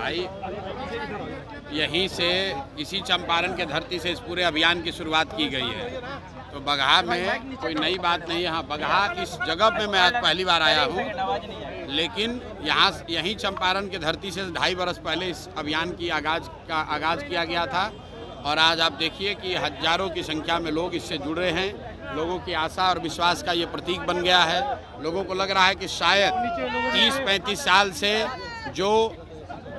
भाई यहीं से इसी चंपारण के धरती से इस पूरे अभियान की शुरुआत की गई है। तो बगहा में कोई नई बात नहीं है। हाँ, बगहा इस जगह पे मैं आज पहली बार आया हूँ, लेकिन यहीं चंपारण के धरती से 2.5 बरस पहले इस अभियान की आगाज़ किया गया था। और आज आप देखिए कि हजारों की संख्या में लोग इससे जुड़ रहे हैं। लोगों की आशा और विश्वास का ये प्रतीक बन गया है। लोगों को लग रहा है कि शायद 30-35 साल से जो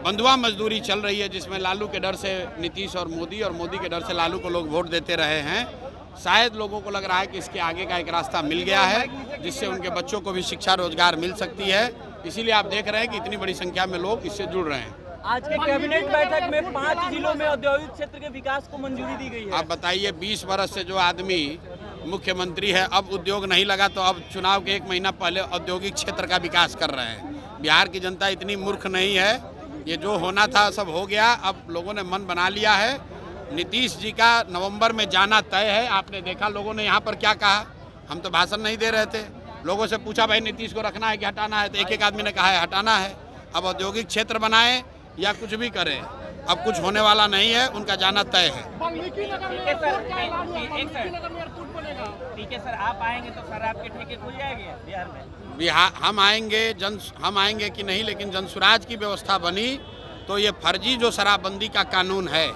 बंधुआ मजदूरी चल रही है, जिसमें लालू के डर से नीतीश और मोदी के डर से लालू को लोग वोट देते रहे हैं, शायद लोगों को लग रहा है कि इसके आगे का एक रास्ता मिल गया है, जिससे उनके बच्चों को भी शिक्षा रोजगार मिल सकती है। इसीलिए आप देख रहे हैं कि इतनी बड़ी संख्या में लोग इससे जुड़ रहे हैं। आज के कैबिनेट बैठक में 5 जिलों में औद्योगिक क्षेत्र के विकास को मंजूरी दी गई है। आप बताइए, 20 बरस से जो आदमी मुख्यमंत्री है, अब उद्योग नहीं लगा तो अब चुनाव के 1 महीना पहले औद्योगिक क्षेत्र का विकास कर रहे हैं। बिहार की जनता इतनी मूर्ख नहीं है। ये जो होना था सब हो गया। अब लोगों ने मन बना लिया है। नीतीश जी का नवंबर में जाना तय है। आपने देखा लोगों ने यहाँ पर क्या कहा। हम तो भाषण नहीं दे रहे थे। लोगों से पूछा भाई नीतीश को रखना है कि हटाना है, तो एक आदमी ने कहा है हटाना है। अब औद्योगिक क्षेत्र बनाए या कुछ भी करें, अब कुछ होने वाला नहीं है। उनका जाना तय है। ठीक है सर, आप आएंगे तो सर आपके ठेके खुल जाएंगे बिहार में? बिहार हम आएंगे कि नहीं, लेकिन जनसुराज की व्यवस्था बनी तो ये फर्जी जो शराबबंदी का कानून है,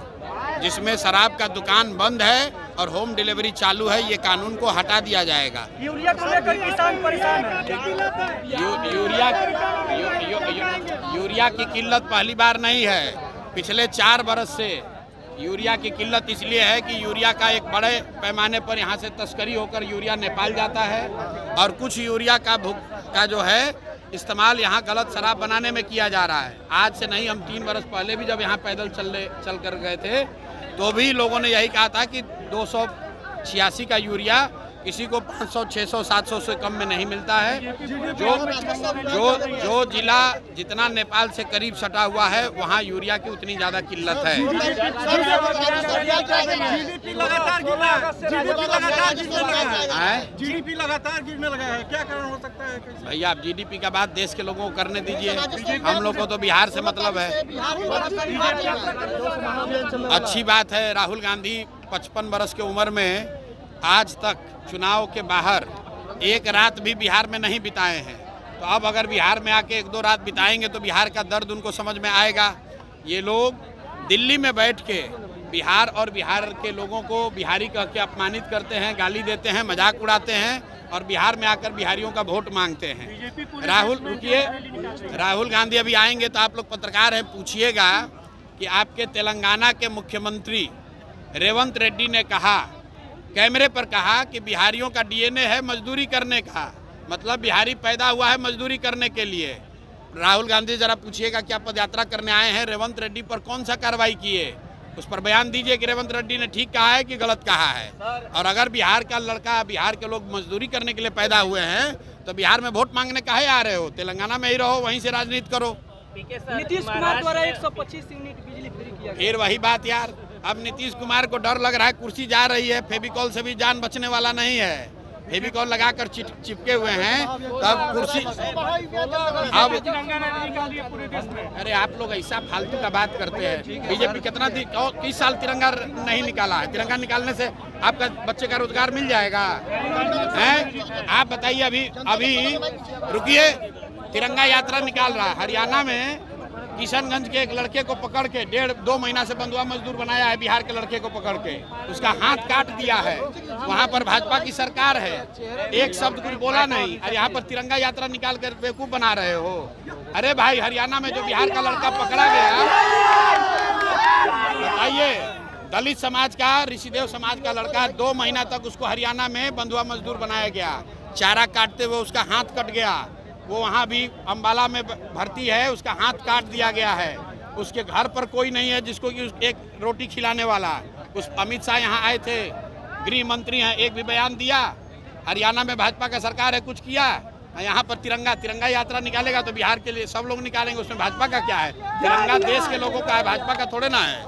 जिसमें शराब का दुकान बंद है और होम डिलीवरी चालू है, ये कानून को हटा दिया जाएगा। यूरिया को लेकर किसान परेशान है। यूरिया की किल्लत पहली बार नहीं है। पिछले 4 बरस से यूरिया की किल्लत इसलिए है कि यूरिया का एक बड़े पैमाने पर यहाँ से तस्करी होकर यूरिया नेपाल जाता है, और कुछ यूरिया का जो है इस्तेमाल यहाँ गलत शराब बनाने में किया जा रहा है। आज से नहीं, हम 3 बरस पहले भी जब यहाँ पैदल चल कर गए थे तो भी लोगों ने यही कहा था कि 286 का यूरिया किसी को 500, 600, 700 से कम में नहीं मिलता है। जो जिला जितना नेपाल से करीब सटा हुआ है, वहाँ यूरिया की उतनी ज़्यादा किल्लत है। जीडीपी लगातार गिरने लगा है, क्या कारण हो सकता है? भैया, आप जीडीपी का बात देश के लोगों को करने दीजिए। हम लोग को तो बिहार से मतलब है। अच्छी बात है, राहुल गांधी 55 बरस की उम्र में आज तक चुनाव के बाहर एक रात भी बिहार में नहीं बिताए हैं। तो अब अगर बिहार में आके 1-2 रात बिताएंगे तो बिहार का दर्द उनको समझ में आएगा। ये लोग दिल्ली में बैठ के बिहार और बिहार के लोगों को बिहारी कह के अपमानित करते हैं, गाली देते हैं, मजाक उड़ाते हैं, और बिहार में आकर बिहारियों का वोट मांगते हैं। राहुल गांधी अभी आएंगे तो आप लोग पत्रकार हैं, पूछिएगा कि आपके तेलंगाना के मुख्यमंत्री रेवंत रेड्डी ने कहा, कैमरे पर कहा कि बिहारियों का डीएनए है मजदूरी करने का, मतलब बिहारी पैदा हुआ है मजदूरी करने के लिए। राहुल गांधी जरा पूछिएगा क्या पदयात्रा करने आए हैं, रेवंत रेड्डी पर कौन सा कार्रवाई किए, उस पर बयान दीजिए कि रेवंत रेड्डी ने ठीक कहा है कि गलत कहा है। और अगर बिहार का लड़का, बिहार के लोग मजदूरी करने के लिए पैदा हुए हैं तो बिहार में वोट मांगने काहे आ रहे हो? तेलंगाना में ही रहो, वहीं से राजनीति करो। नीतीश कुमार द्वारा 125 यूनिट बिजली फ्री किया गया। फिर वही बात यार, अब नीतीश कुमार को डर लग रहा है, कुर्सी जा रही है, फेविकॉल से भी जान बचने वाला नहीं है। फेविकॉल लगाकर चिपके हुए हैं, तब कुर्सी अब अरे आप लोग ऐसा फालतू का बात करते हैं। बीजेपी कितना 30 साल तिरंगा नहीं निकाला है। तिरंगा निकालने से आपका बच्चे का रोजगार मिल जाएगा हैं? आप बताइए, अभी रुकिए, तिरंगा यात्रा निकाल रहा है हरियाणा में। किशनगंज के एक लड़के को पकड़ के 1.5-2 महीना से बंधुआ मजदूर बनाया है। बिहार के लड़के को पकड़ के उसका हाथ काट दिया है। वहां पर भाजपा की सरकार है, एक शब्द कुछ बोला नहीं, और यहाँ पर तिरंगा यात्रा निकाल कर बेवकूफ बना रहे हो। अरे भाई, हरियाणा में जो बिहार का लड़का पकड़ा गया, बताइए, दलित समाज का, ऋषिदेव समाज का लड़का, 2 महीना तक उसको हरियाणा में बंधुआ मजदूर बनाया गया। चारा काटते हुए उसका हाथ कट गया। वो वहाँ भी अम्बाला में भर्ती है, उसका हाथ काट दिया गया है। उसके घर पर कोई नहीं है जिसको कि एक रोटी खिलाने वाला। उस अमित शाह यहाँ आए थे, गृह मंत्री हैं, एक भी बयान दिया? हरियाणा में भाजपा का सरकार है, कुछ किया? यहाँ पर तिरंगा यात्रा निकालेगा तो बिहार के लिए सब लोग निकालेंगे, उसमें भाजपा का क्या है? तिरंगा देश के लोगों का है, भाजपा का थोड़े ना है।